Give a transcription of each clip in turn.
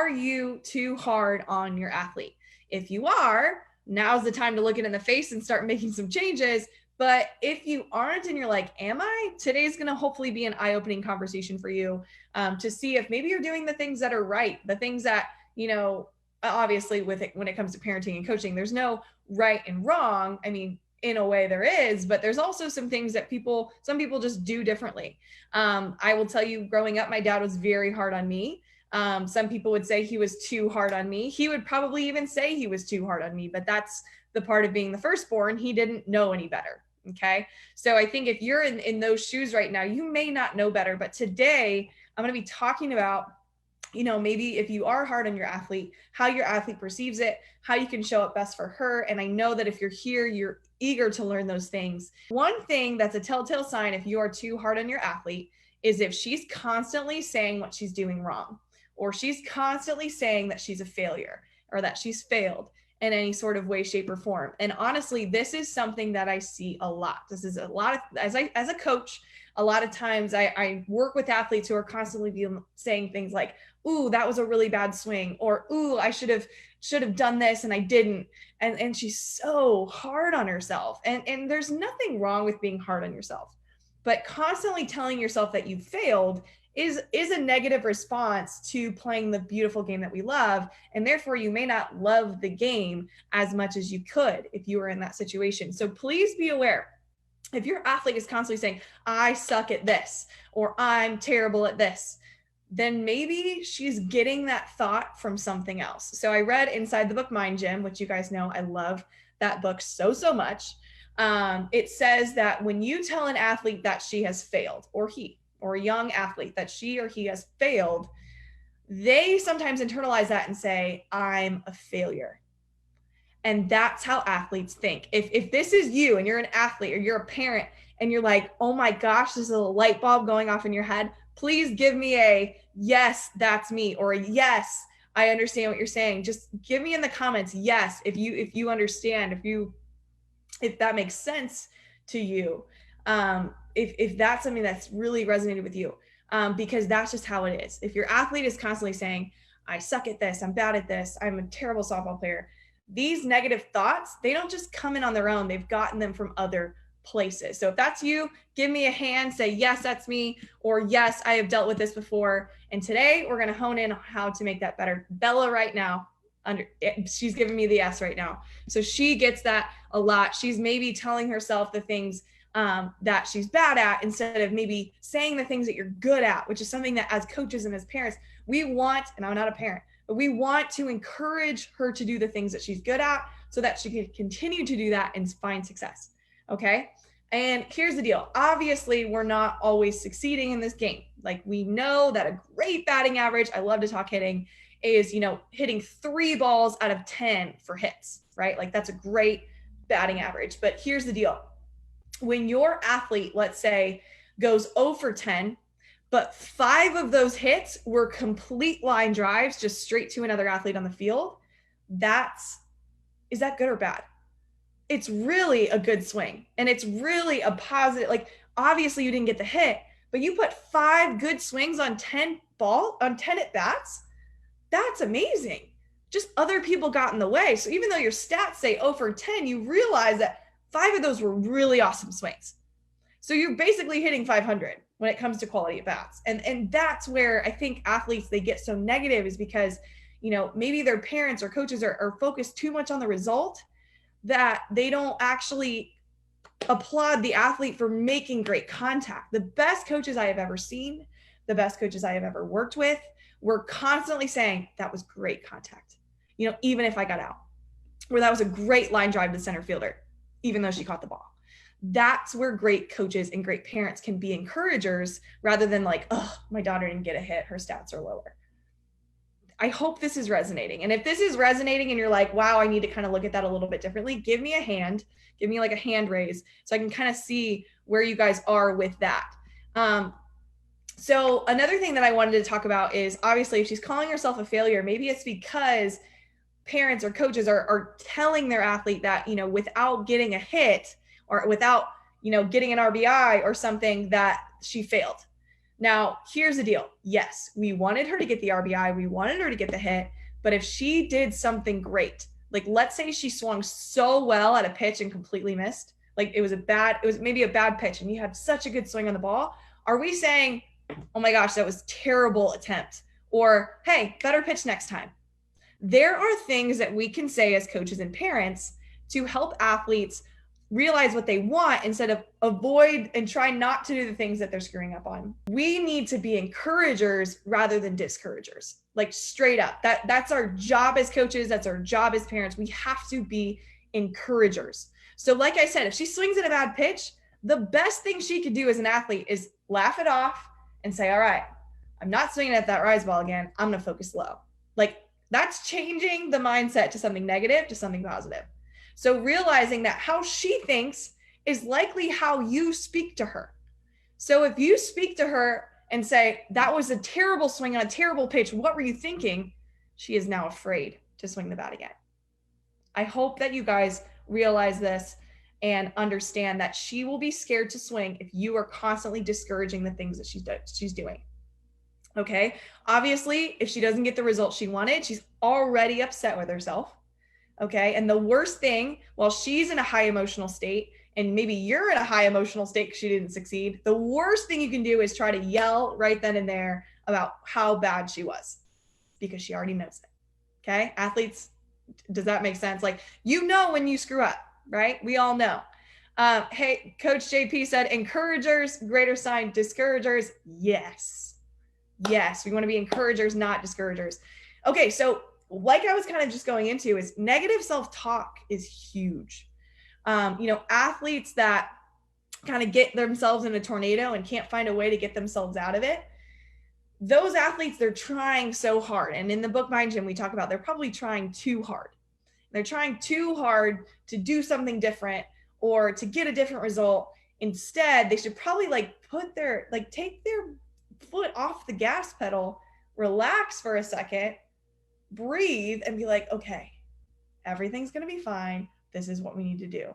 are you too hard on your athlete? If you are, now's the time to look it in the face and start making some changes. But if you aren't and you're like, am I? Today's going to hopefully be an eye-opening conversation for you, to see if maybe you're doing the things that are right, the things that, obviously when it comes to parenting and coaching, there's no right and wrong. I mean, in a way there is, but there's also some things that some people just do differently. I will tell you, growing up, my dad was very hard on me. Some people would say he was too hard on me. He would probably even say he was too hard on me, but that's the part of being the firstborn. He didn't know any better. Okay. So I think if you're in those shoes right now, you may not know better, but today I'm going to be talking about, maybe if you are hard on your athlete, how your athlete perceives it, how you can show up best for her. And I know that if you're here, you're eager to learn those things. One thing that's a telltale sign if you are too hard on your athlete is if she's constantly saying what she's doing wrong, or she's constantly saying that she's a failure or that she's failed in any sort of way, shape, or form. And honestly, this is something that I see a lot. This is a lot of, as a coach, a lot of times I work with athletes who are constantly saying things like, ooh, that was a really bad swing, or ooh, I should have done this and I didn't. And she's so hard on herself. And there's nothing wrong with being hard on yourself, but constantly telling yourself that you failed is a negative response to playing the beautiful game that we love. And therefore you may not love the game as much as you could if you were in that situation. So please be aware, if your athlete is constantly saying, I suck at this, or I'm terrible at this, then maybe she's getting that thought from something else. So I read Inside the Book Mind Gym, which you guys know I love that book so much. It says that when you tell an athlete that she has failed, or a young athlete that she or he has failed, they sometimes internalize that and say, I'm a failure. And that's how athletes think. If this is you and you're an athlete or you're a parent and you're like, oh my gosh, there's a light bulb going off in your head, please give me a yes, that's me, or a yes, I understand what you're saying. Just give me in the comments, yes, if you understand, if that makes sense to you. If that's something that's really resonated with you, because that's just how it is. If your athlete is constantly saying, I suck at this, I'm bad at this, I'm a terrible softball player, these negative thoughts, they don't just come in on their own. They've gotten them from other places. So if that's you, give me a hand, say, yes, that's me, or yes, I have dealt with this before. And today we're going to hone in on how to make that better. Bella right now, she's giving me the yes right now. So she gets that a lot. She's maybe telling herself the things that she's bad at instead of maybe saying the things that you're good at, which is something that as coaches and as parents, we want, and I'm not a parent, but we want to encourage her to do the things that she's good at so that she can continue to do that and find success. Okay. And here's the deal. Obviously, we're not always succeeding in this game. Like, we know that a great batting average, I love to talk hitting, is, hitting 3 balls out of 10 for hits, right? Like, that's a great batting average. But here's the deal. When your athlete, let's say, goes 0 for 10, but 5 of those hits were complete line drives just straight to another athlete on the field, is that good or bad? It's really a good swing. And it's really a positive, like, obviously you didn't get the hit, but you put 5 good swings on 10 at bats. That's amazing. Just other people got in the way. So even though your stats say 0 for 10, you realize that 5 of those were really awesome swings. So you're basically hitting 500 when it comes to quality at bats. And that's where I think athletes, they get so negative, is because, maybe their parents or coaches are focused too much on the result, that they don't actually applaud the athlete for making great contact. The best coaches I have ever seen, the best coaches I have ever worked with, were constantly saying, that was great contact. Even if I got out, or that was a great line drive to the center fielder, even though she caught the ball. That's where great coaches and great parents can be encouragers, rather than like, oh, my daughter didn't get a hit, her stats are lower. I hope this is resonating. And if this is resonating and you're like, wow, I need to kind of look at that a little bit differently, give me a hand, give me like a hand raise so I can kind of see where you guys are with that. So another thing that I wanted to talk about is, obviously, if she's calling herself a failure, maybe it's because parents or coaches are telling their athlete that, without getting a hit, or without, getting an RBI or something, that she failed. Now, here's the deal. Yes, we wanted her to get the RBI. We wanted her to get the hit. But if she did something great, like let's say she swung so well at a pitch and completely missed, like it was maybe a bad pitch and you had such a good swing on the ball. Are we saying, oh my gosh, that was terrible attempt? Or, hey, better pitch next time? There are things that we can say as coaches and parents to help athletes realize what they want instead of avoid and try not to do the things that they're screwing up on. We need to be encouragers rather than discouragers. Like straight up. That's our job as coaches, that's our job as parents. We have to be encouragers. So like I said, if she swings at a bad pitch, the best thing she could do as an athlete is laugh it off and say, all right, I'm not swinging at that rise ball again. I'm going to focus low. Like that's changing the mindset to something negative to something positive. So realizing that how she thinks is likely how you speak to her. So if you speak to her and say, that was a terrible swing on a terrible pitch, what were you thinking? She is now afraid to swing the bat again. I hope that you guys realize this and understand that she will be scared to swing if you are constantly discouraging the things that she's doing. Okay. Obviously, if she doesn't get the result she wanted, she's already upset with herself. Okay. And the worst thing, while she's in a high emotional state, and maybe you're in a high emotional state because she didn't succeed, the worst thing you can do is try to yell right then and there about how bad she was because she already knows it. Okay. Athletes, does that make sense? Like, you know, when you screw up, right? We all know. Hey, Coach JP said, encouragers, greater sign, discouragers. Yes. Yes. We want to be encouragers, not discouragers. Okay. So like I was kind of just going into is negative self-talk is huge. Athletes that kind of get themselves in a tornado and can't find a way to get themselves out of it. Those athletes, they're trying so hard. And in the book Mind Gym, we talk about they're probably trying too hard. They're trying too hard to do something different or to get a different result. Instead, they should probably take their foot off the gas pedal, relax for a second, breathe, and be like, okay, everything's going to be fine. This is what we need to do.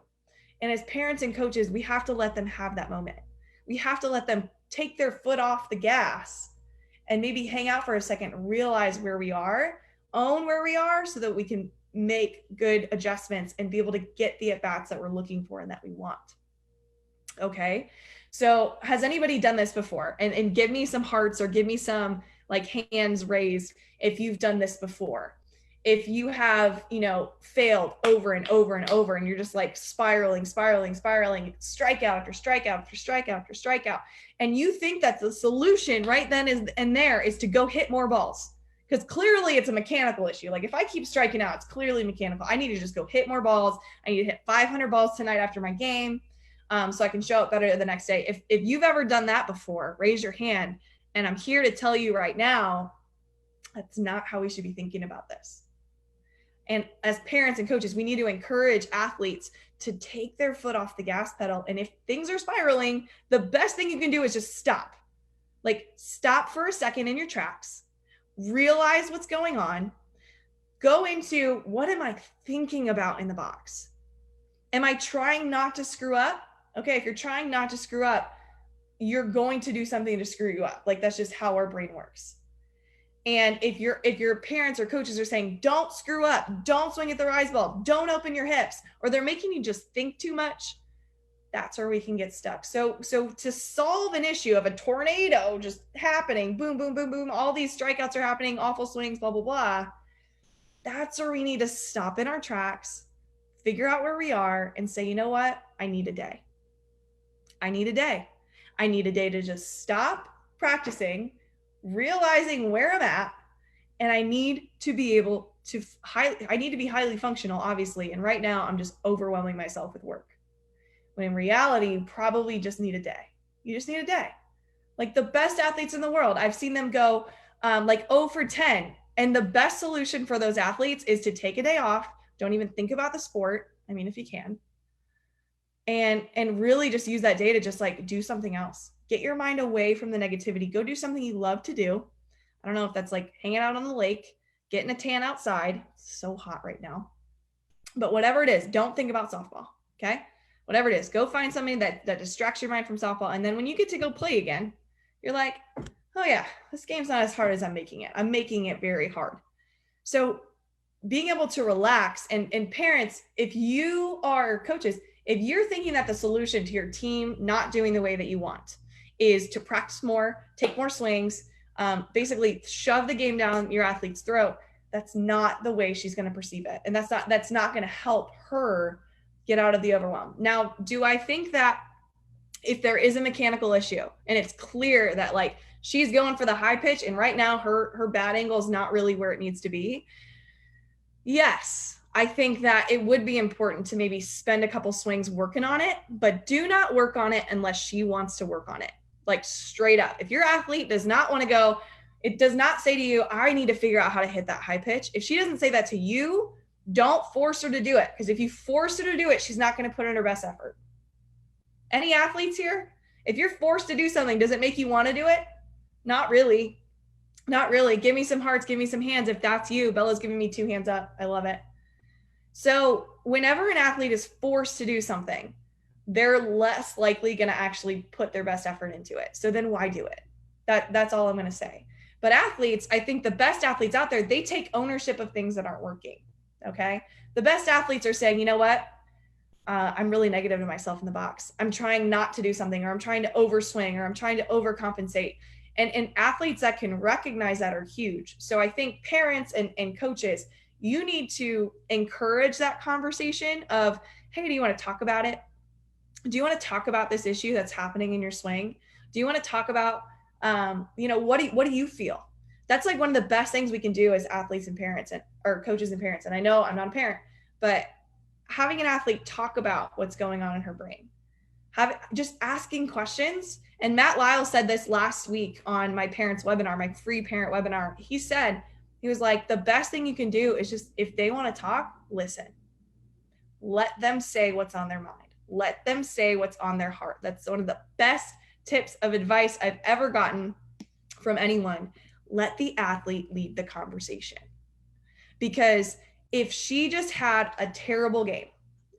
And as parents and coaches, we have to let them have that moment. We have to let them take their foot off the gas and maybe hang out for a second, realize where we are, own where we are so that we can make good adjustments and be able to get the at-bats that we're looking for and that we want. Okay. So has anybody done this before? And give me some hearts or give me some like hands raised if you've done this before. If you have, failed over and over and over, and you're just like spiraling, strikeout after strikeout after strikeout after strikeout, and you think that the solution right then is to go hit more balls, because clearly it's a mechanical issue. Like if I keep striking out, it's clearly mechanical. I need to just go hit more balls. I need to hit 500 balls tonight after my game, so I can show up better the next day. If you've ever done that before, raise your hand. And I'm here to tell you right now, that's not how we should be thinking about this. And as parents and coaches, we need to encourage athletes to take their foot off the gas pedal. And if things are spiraling, the best thing you can do is just stop. Like stop for a second in your tracks, realize what's going on, go into what am I thinking about in the box? Am I trying not to screw up? Okay, if you're trying not to screw up, you're going to do something to screw you up. Like that's just how our brain works. And if your parents or coaches are saying, don't screw up, don't swing at the rise ball, don't open your hips, or they're making you just think too much, that's where we can get stuck. So to solve an issue of a tornado just happening, boom, boom, boom, boom, all these strikeouts are happening, awful swings, blah, blah, blah. That's where we need to stop in our tracks, figure out where we are and say, you know what? I need a day. I need a day. I need a day to just stop practicing, realizing where I'm at, and I need to be able to I need to be highly functional, obviously. And right now I'm just overwhelming myself with work. When in reality, you probably just need a day. You just need a day. Like the best athletes in the world, I've seen them go like 0 for 10. And the best solution for those athletes is to take a day off. Don't even think about the sport. I mean, if you can. And really just use that day to just like do something else. Get your mind away from the negativity. Go do something you love to do. I don't know if that's like hanging out on the lake, getting a tan outside. It's so hot right now. But whatever it is, don't think about softball, okay? Whatever it is, go find something that distracts your mind from softball. And then when you get to go play again, You're like, oh yeah, this game's not as hard as I'm making it. I'm making it very hard. So being able to relax, and parents, if you are coaches, if you're thinking that the solution to your team not doing the way that you want is to practice more, take more swings, basically shove the game down your athlete's throat, that's not the way she's going to perceive it. And that's not going to help her get out of the overwhelm. Now, do I think that if there is a mechanical issue and it's clear that like she's going for the high pitch and right now her bat angle is not really where it needs to be, yes, I think that it would be important to maybe spend a couple swings working on it, but do not work on it unless she wants to work on it. Like straight up. If your athlete does not want to go, it does not say to you, I need to figure out how to hit that high pitch. If she doesn't say that to you, don't force her to do it. Because if you force her to do it, she's not going to put in her best effort. Any athletes here? If you're forced to do something, does it make you want to do it? Not really. Not really. Give me some hearts, give me some hands. If that's you, Bella's giving me 2 hands up. I love it. So whenever an athlete is forced to do something, they're less likely going to actually put their best effort into it. So then why do it? That's all I'm going to say. But athletes, I think the best athletes out there, they take ownership of things that aren't working. Okay. The best athletes are saying, you know what? I'm really negative to myself in the box. I'm trying not to do something, or I'm trying to overswing, or I'm trying to overcompensate. And athletes that can recognize that are huge. So I think parents and coaches, you need to encourage that conversation of, hey, do you want to talk about it? Do you want to talk about this issue that's happening in your swing? Do you want to talk about, what do you feel? That's like one of the best things we can do as athletes and parents or coaches and parents. And I know I'm not a parent, but having an athlete talk about what's going on in her brain, just asking questions. And Matt Lyle said this last week on my parents webinar, my free parent webinar. He was like, the best thing you can do is just, if they want to talk, listen. Let them say what's on their mind. Let them say what's on their heart. That's one of the best tips of advice I've ever gotten from anyone. Let the athlete lead the conversation. Because if she just had a terrible game,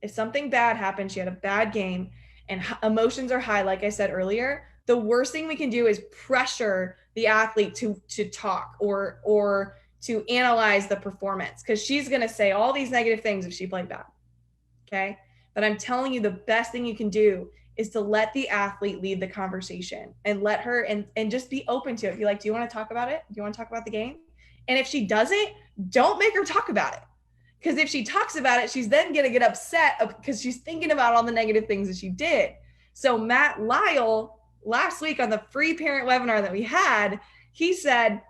if something bad happened, she had a bad game and emotions are high, like I said earlier, the worst thing we can do is pressure the athlete to talk or to analyze the performance, because she's going to say all these negative things if she played bad. Okay. But I'm telling you, the best thing you can do is to let the athlete lead the conversation and let her and just be open to it. Be like, do you want to talk about it? Do you want to talk about the game? And if she doesn't, don't make her talk about it. Because if she talks about it, she's then going to get upset because she's thinking about all the negative things that she did. So Matt Lyle, last week on the free parent webinar that we had, he said,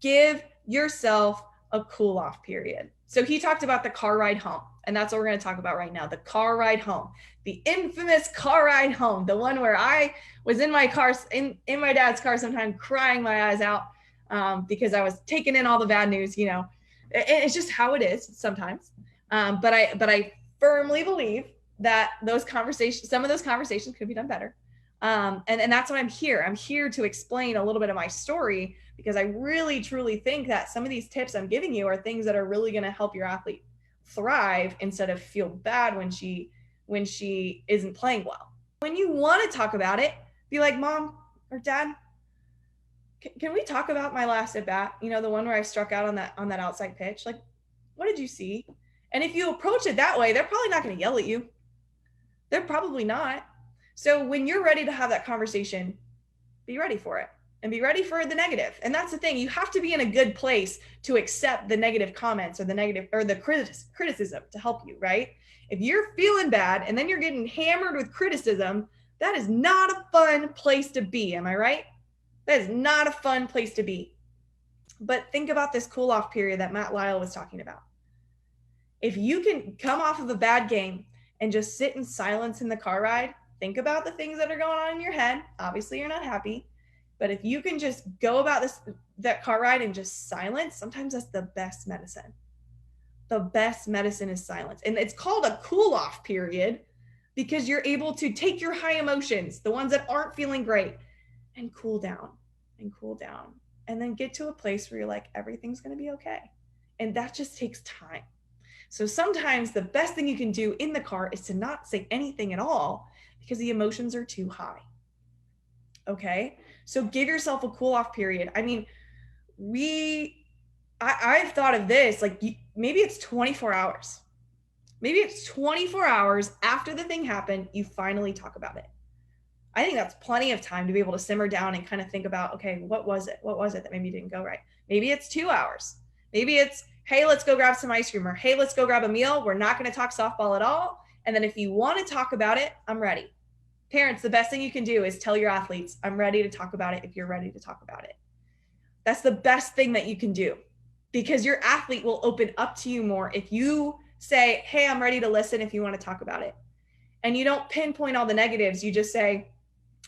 give yourself a cool off period. So he talked about the car ride home. And that's what we're going to talk about right now. The car ride home, the infamous car ride home, the one where I was in my car, in my dad's car sometime, crying my eyes out because I was taking in all the bad news, It's just how it is sometimes. But I firmly believe that some of those conversations could be done better. And that's why I'm here. I'm here to explain a little bit of my story, because I really, truly think that some of these tips I'm giving you are things that are really going to help your athlete thrive instead of feel bad when she isn't playing well. When you want to talk about it, be like, Mom or Dad, can we talk about my last at bat? The one where I struck out on that outside pitch. Like, what did you see? And if you approach it that way, they're probably not going to yell at you. They're probably not. So when you're ready to have that conversation, be ready for it and be ready for the negative. And that's the thing. You have to be in a good place to accept the negative comments or the negative or the criticism to help you, right? If you're feeling bad and then you're getting hammered with criticism, that is not a fun place to be. Am I right? That is not a fun place to be. But think about this cool off period that Matt Lyle was talking about. If you can come off of a bad game and just sit in silence in the car ride, think about the things that are going on in your head. Obviously, you're not happy. But if you can just go about that car ride and just silence, sometimes that's the best medicine. The best medicine is silence. And it's called a cool off period because you're able to take your high emotions, the ones that aren't feeling great, and cool down and then get to a place where you're like, everything's going to be okay. And that just takes time. So sometimes the best thing you can do in the car is to not say anything at all because the emotions are too high. Okay. So give yourself a cool off period. I mean, I've thought of this, like maybe it's 24 hours. Maybe it's 24 hours after the thing happened, you finally talk about it. I think that's plenty of time to be able to simmer down and kind of think about, okay, what was it? What was it that maybe didn't go right? Maybe it's 2 hours. Maybe it's, hey, let's go grab some ice cream, or hey, let's go grab a meal. We're not going to talk softball at all. And then if you want to talk about it, I'm ready. Parents, the best thing you can do is tell your athletes, I'm ready to talk about it if you're ready to talk about it. That's the best thing that you can do, because your athlete will open up to you more if you say, hey, I'm ready to listen if you want to talk about it. And you don't pinpoint all the negatives. You just say,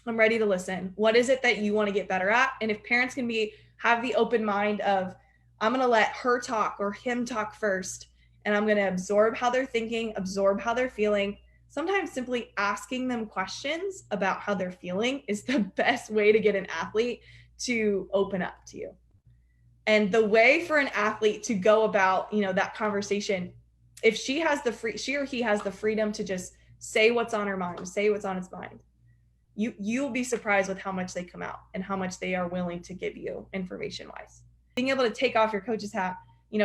I'm ready to listen. What is it that you want to get better at? And if parents can have the open mind of, I'm going to let her talk or him talk first, and I'm going to absorb how they're thinking, absorb how they're feeling. Sometimes simply asking them questions about how they're feeling is the best way to get an athlete to open up to you. And the way for an athlete to go about, that conversation, if she or he has the freedom to just say what's on her mind, say what's on its mind, you'll be surprised with how much they come out and how much they are willing to give you information wise. Being able to take off your coach's hat,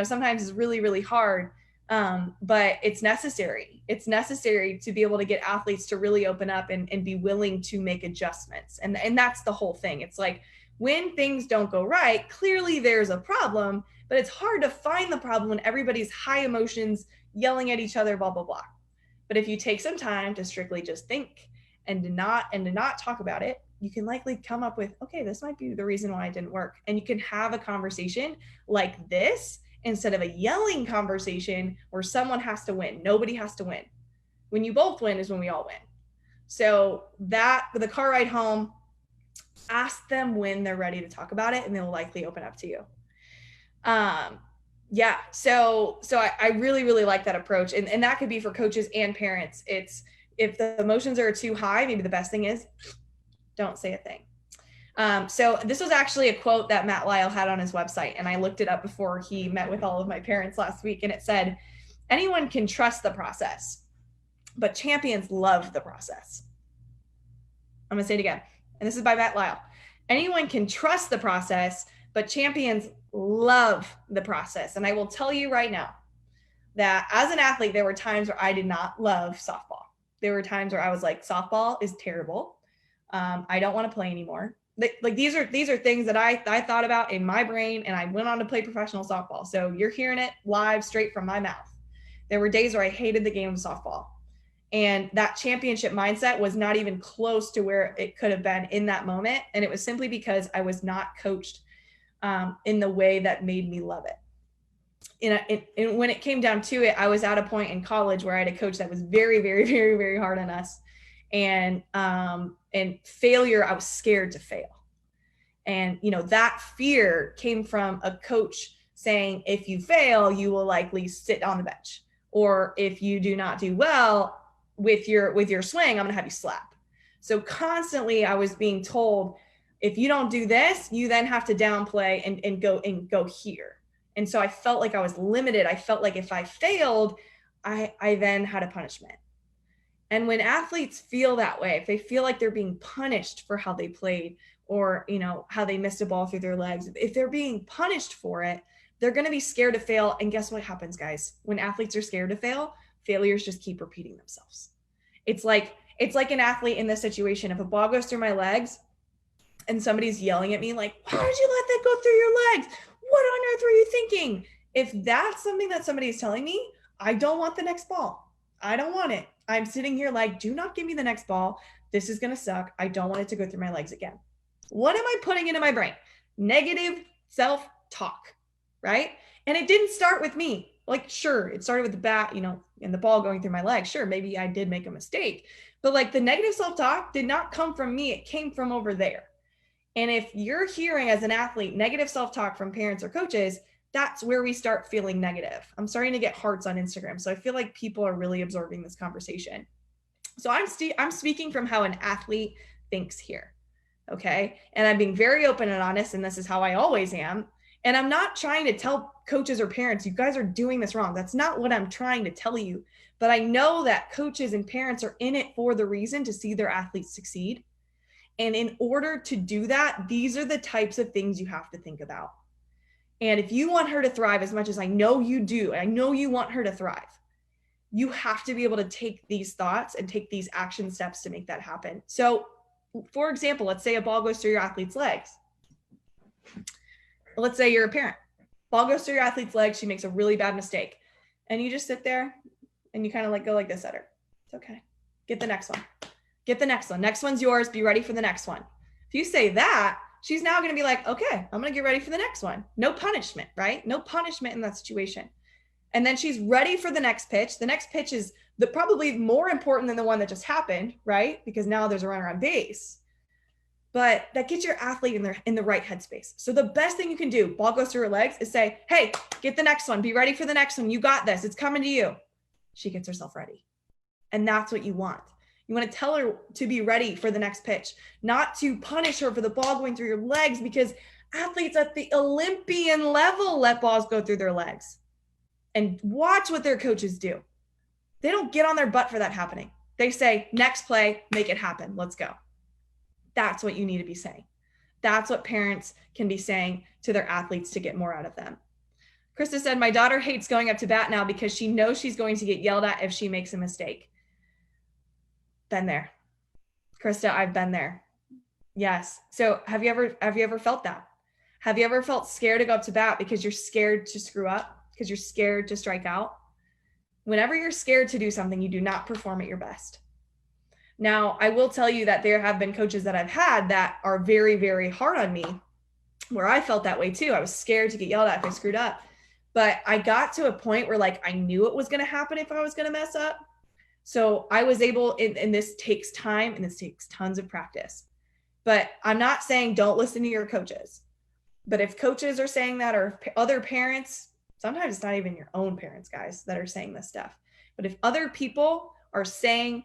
sometimes is really, really hard. But it's necessary. It's necessary to be able to get athletes to really open up and be willing to make adjustments. And that's the whole thing. It's like, when things don't go right, clearly there's a problem, but it's hard to find the problem when everybody's high emotions, yelling at each other, blah, blah, blah. But if you take some time to strictly just think and to not talk about it, you can likely come up with, okay, this might be the reason why it didn't work. And you can have a conversation like this instead of a yelling conversation where someone has to win. Nobody has to win. When you both win is when we all win. So the car ride home, ask them when they're ready to talk about it, and they'll likely open up to you. So I really, really like that approach. And that could be for coaches and parents. It's, if the emotions are too high, maybe the best thing is don't say a thing. So this was actually a quote that Matt Lyle had on his website, and I looked it up before he met with all of my parents last week, and it said, anyone can trust the process, but champions love the process. I'm gonna say it again. And this is by Matt Lyle. Anyone can trust the process, but champions love the process. And I will tell you right now that as an athlete, there were times where I did not love softball. There were times where I was like, softball is terrible. I don't want to play anymore. Like these are things that I thought about in my brain, and I went on to play professional softball. So you're hearing it live straight from my mouth. There were days where I hated the game of softball. And that championship mindset was not even close to where it could have been in that moment. And it was simply because I was not coached in the way that made me love it. And when it came down to it, I was at a point in college where I had a coach that was very, very, very, very hard on us. And failure, I was scared to fail. And, that fear came from a coach saying, if you fail, you will likely sit on the bench. Or if you do not do well with your swing, I'm going to have you slap. So constantly I was being told, if you don't do this, you then have to downplay and go here. And so I felt like I was limited. I felt like if I failed, I then had a punishment. And when athletes feel that way, if they feel like they're being punished for how they played, or, how they missed a ball through their legs, if they're being punished for it, they're going to be scared to fail. And guess what happens, guys? When athletes are scared to fail, failures just keep repeating themselves. It's like an athlete in this situation. If a ball goes through my legs and somebody's yelling at me like, why did you let that go through your legs? What on earth were you thinking? If that's something that somebody is telling me, I don't want the next ball. I don't want it. I'm sitting here like, do not give me the next ball. This is going to suck. I don't want it to go through my legs again. What am I putting into my brain? Negative self-talk, right? And it didn't start with me. Like, sure, it started with the bat, and the ball going through my leg. Sure, maybe I did make a mistake, but like the negative self-talk did not come from me. It came from over there. And if you're hearing as an athlete negative self-talk from parents or coaches, that's where we start feeling negative. I'm starting to get hearts on Instagram. So I feel like people are really absorbing this conversation. So I'm speaking from how an athlete thinks here. Okay. And I'm being very open and honest, and this is how I always am. And I'm not trying to tell coaches or parents, you guys are doing this wrong. That's not what I'm trying to tell you. But I know that coaches and parents are in it for the reason to see their athletes succeed. And in order to do that, these are the types of things you have to think about. And if you want her to thrive as much as I know you do, I know you want her to thrive, you have to be able to take these thoughts and take these action steps to make that happen. So, for example, let's say a ball goes through your athlete's legs. Let's say you're a parent. Ball goes through your athlete's legs. She makes a really bad mistake. And you just sit there and you kind of like go like this at her. It's okay. Get the next one. Get the next one. Next one's yours. Be ready for the next one. If you say that, she's now going to be like, okay, I'm going to get ready for the next one. No punishment, right? No punishment in that situation. And then she's ready for the next pitch. The next pitch is probably more important than the one that just happened, right? Because now there's a runner on base. But that gets your athlete in the right headspace. So the best thing you can do, ball goes through her legs, is say, hey, get the next one. Be ready for the next one. You got this. It's coming to you. She gets herself ready. And that's what you want. You want to tell her to be ready for the next pitch, not to punish her for the ball going through your legs, because athletes at the Olympian level let balls go through their legs. And watch what their coaches do. They don't get on their butt for that happening. They say, next play, make it happen. Let's go. That's what you need to be saying. That's what parents can be saying to their athletes to get more out of them. Krista said, my daughter hates going up to bat now because she knows she's going to get yelled at if she makes a mistake. Been there. Krista, I've been there. Yes. So have you ever felt that? Have you ever felt scared to go up to bat because you're scared to screw up? Because you're scared to strike out? Whenever you're scared to do something, you do not perform at your best. Now, I will tell you that there have been coaches that I've had that are very, very hard on me, where I felt that way too. I was scared to get yelled at if I screwed up. But I got to a point where like I knew it was going to happen if I was going to mess up. So I was able, and this takes time and this takes tons of practice. But I'm not saying don't listen to your coaches. But if coaches are saying that, or other parents, sometimes it's not even your own parents, guys, that are saying this stuff. But if other people are saying,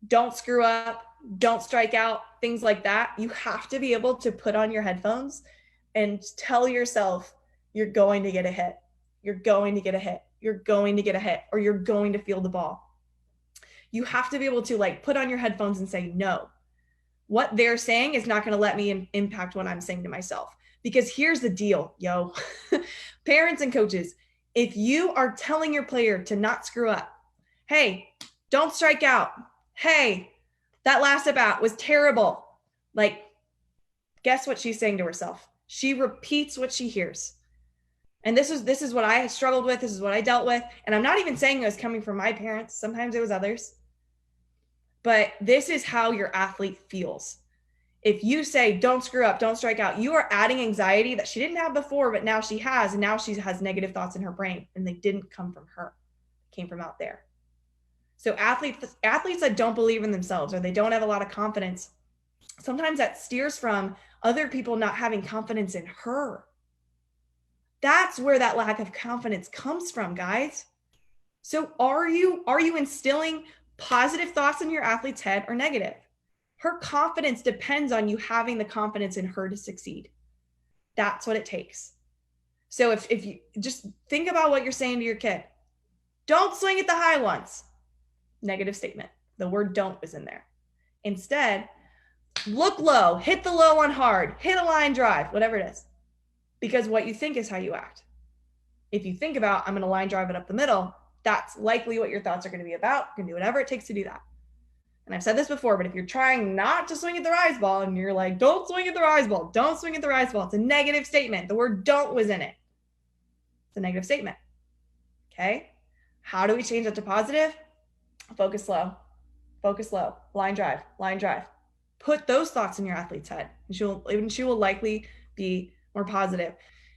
don't screw up, don't strike out, things like that, you have to be able to put on your headphones and tell yourself, you're going to get a hit. You're going to get a hit. You're going to get a hit, or you're going to feel the ball. You have to be able to like put on your headphones and say, no, what they're saying is not going to let me impact what I'm saying to myself. Because here's the deal, yo, parents and coaches, if you are telling your player to not screw up, hey, don't strike out. Hey, that last at bat was terrible. Like, guess what she's saying to herself? She repeats what she hears. And this is what I struggled with. This is what I dealt with. And I'm not even saying it was coming from my parents. Sometimes it was others. But this is how your athlete feels. If you say, don't screw up, don't strike out, you are adding anxiety that she didn't have before, but now she has. And now she has negative thoughts in her brain. And they didn't come from her. It came from out there. So athletes that don't believe in themselves, or they don't have a lot of confidence, sometimes that steers from other people not having confidence in her. That's where that lack of confidence comes from, guys. So are you instilling positive thoughts in your athlete's head or negative? Her confidence depends on you having the confidence in her to succeed. That's what it takes. So if you just think about what you're saying to your kid, don't swing at the high ones. Negative statement. The word don't is in there. Instead, look low, hit the low one hard, hit a line drive, whatever it is. Because what you think is how you act. If you think about, I'm going to line drive it up the middle, that's likely what your thoughts are going to be about. You can do whatever it takes to do that. And I've said this before, but if you're trying not to swing at the rise ball and you're like, don't swing at the rise ball, don't swing at the rise ball, it's a negative statement. The word don't was in it. It's a negative statement. Okay. How do we change that to positive? Focus low, line drive. Put those thoughts in your athlete's head, and she will likely be more positive.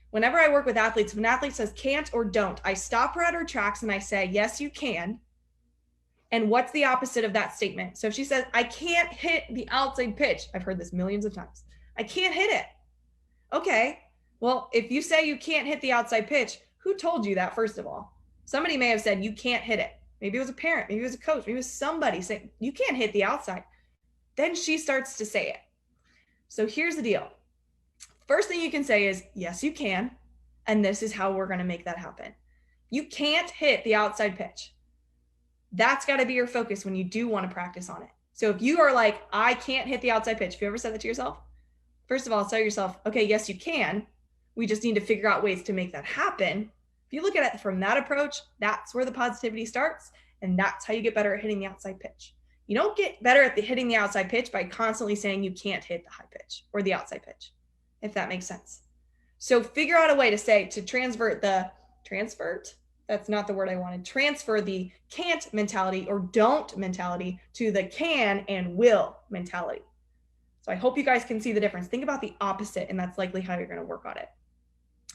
Whenever I work with athletes, if an athlete says can't or don't, I stop her at her tracks and I say, yes, you can. And what's the opposite of that statement? So if she says, I can't hit the outside pitch, I've heard this millions of times. I can't hit it. Okay, well, if you say you can't hit the outside pitch, who told you that, first of all? Somebody may have said you can't hit it. Maybe it was a parent, maybe it was a coach, maybe it was somebody saying, you can't hit the outside. Then she starts to say it. So here's the deal. First thing you can say is, yes, you can. And this is how we're going to make that happen. You can't hit the outside pitch. That's got to be your focus when you do want to practice on it. So if you are like, I can't hit the outside pitch, have you ever said that to yourself? First of all, tell yourself, okay, yes, you can. We just need to figure out ways to make that happen. If you look at it from that approach, that's where the positivity starts. And that's how you get better at hitting the outside pitch. You don't get better at hitting the outside pitch by constantly saying you can't hit the high pitch or the outside pitch, if that makes sense. So figure out a way to say, to transfer that's not the word I wanted, transfer the can't mentality or don't mentality to the can and will mentality. So I hope you guys can see the difference. Think about the opposite, and that's likely how you're going to work on it.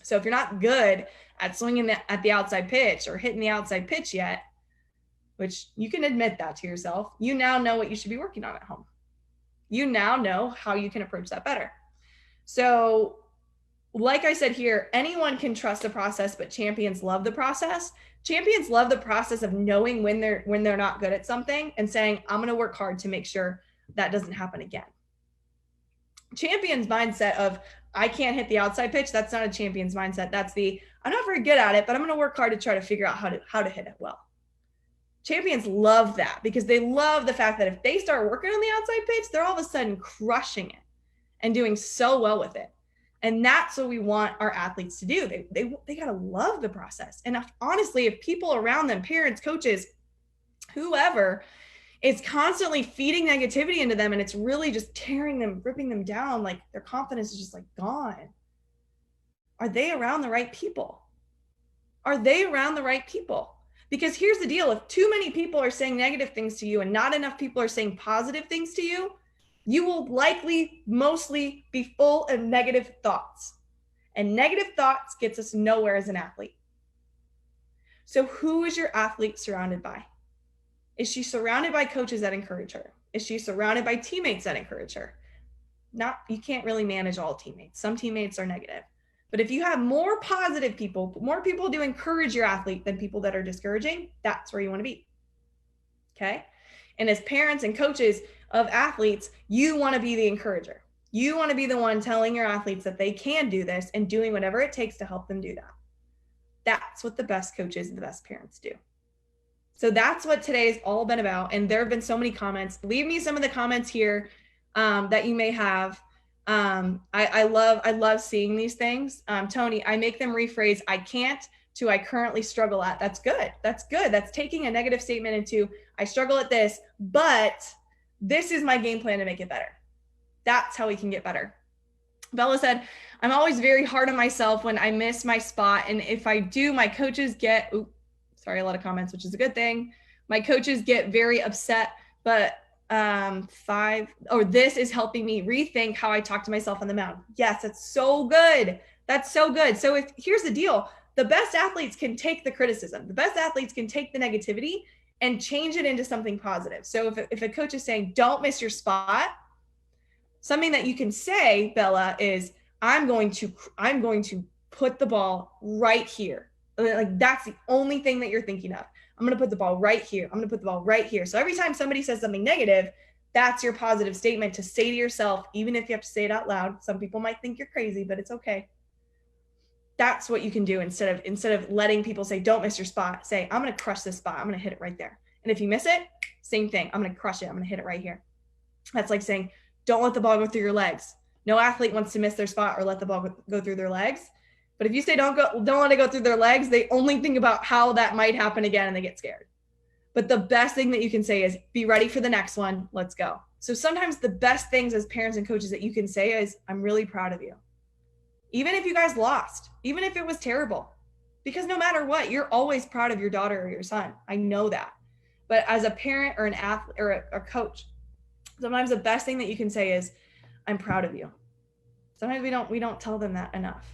So if you're not good at swinging at the outside pitch or hitting the outside pitch yet, which you can admit that to yourself, you now know what you should be working on at home. You now know how you can approach that better. So like I said here, anyone can trust the process, but champions love the process. Champions love the process of knowing when they're not good at something and saying, I'm going to work hard to make sure that doesn't happen again. Champion's mindset of, I can't hit the outside pitch, that's not a champion's mindset. That's the, I'm not very good at it, but I'm going to work hard to try to figure out how to hit it well. Champions love that because they love the fact that if they start working on the outside pitch, they're all of a sudden crushing it and doing so well with it. And that's what we want our athletes to do. They got to love the process. And honestly, if people around them, parents, coaches, whoever, is constantly feeding negativity into them and it's really just tearing them, ripping them down, like their confidence is just like gone. Are they around the right people? Are they around the right people? Because here's the deal. If too many people are saying negative things to you and not enough people are saying positive things to you, you will likely mostly be full of negative thoughts. And negative thoughts gets us nowhere as an athlete. So who is your athlete surrounded by? Is she surrounded by coaches that encourage her? Is she surrounded by teammates that encourage her? You can't really manage all teammates. Some teammates are negative. But if you have more positive people, more people to encourage your athlete than people that are discouraging, that's where you want to be. Okay? And as parents and coaches of athletes, you want to be the encourager. You want to be the one telling your athletes that they can do this and doing whatever it takes to help them do that. That's what the best coaches and the best parents do. So that's what today's all been about. And there have been so many comments. Leave me some of the comments here that you may have. I love seeing these things. Tony, I make them rephrase, I can't, to I currently struggle at. That's good. That's good. That's taking a negative statement into I struggle at this, but this is my game plan to make it better. That's how we can get better. Bella said, I'm always very hard on myself when I miss my spot. And if I do, my coaches get, a lot of comments, which is a good thing. My coaches get very upset, but this is helping me rethink how I talk to myself on the mound. Yes, that's so good. That's so good. So here's the deal. The best athletes can take the criticism. The best athletes can take the negativity and change it into something positive. So if a coach is saying, don't miss your spot, something that you can say, Bella, is I'm going to put the ball right here. Like that's the only thing that you're thinking of. I'm going to put the ball right here. I'm going to put the ball right here. So every time somebody says something negative, that's your positive statement to say to yourself, even if you have to say it out loud. Some people might think you're crazy, but it's okay. That's what you can do instead of letting people say, don't miss your spot. Say, I'm going to crush this spot. I'm going to hit it right there. And if you miss it, same thing. I'm going to crush it. I'm going to hit it right here. That's like saying, don't let the ball go through your legs. No athlete wants to miss their spot or let the ball go through their legs. But if you say don't let it go through their legs, they only think about how that might happen again and they get scared. But the best thing that you can say is be ready for the next one. Let's go. So sometimes the best things as parents and coaches that you can say is, I'm really proud of you. Even if you guys lost, even if it was terrible, because no matter what, you're always proud of your daughter or your son. I know that. But as a parent or an athlete or a coach, sometimes the best thing that you can say is, I'm proud of you. Sometimes we don't tell them that enough.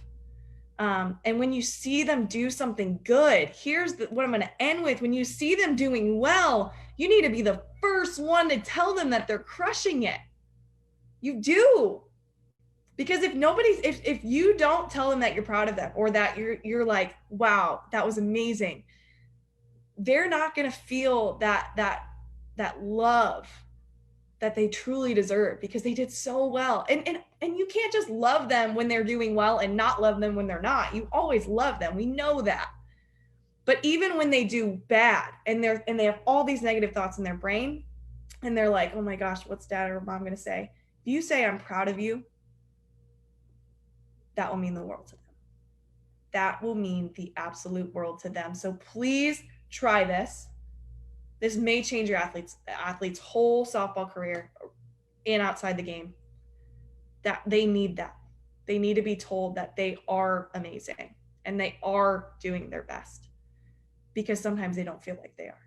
And when you see them do something good, here's what I'm going to end with. When you see them doing well, you need to be the first one to tell them that they're crushing it. You do. Because if you don't tell them that you're proud of them or that you're like, wow, that was amazing, they're not going to feel that love that they truly deserve because they did so well. And you can't just love them when they're doing well and not love them when they're not. You always love them. We know that. But even when they do bad and they have all these negative thoughts in their brain, and they're like, oh my gosh, what's dad or mom going to say? If you say, I'm proud of you, that will mean the world to them. That will mean the absolute world to them. So please try this. This may change your athlete's whole softball career and outside the game. That they need that. They need to be told that they are amazing and they are doing their best, because sometimes they don't feel like they are.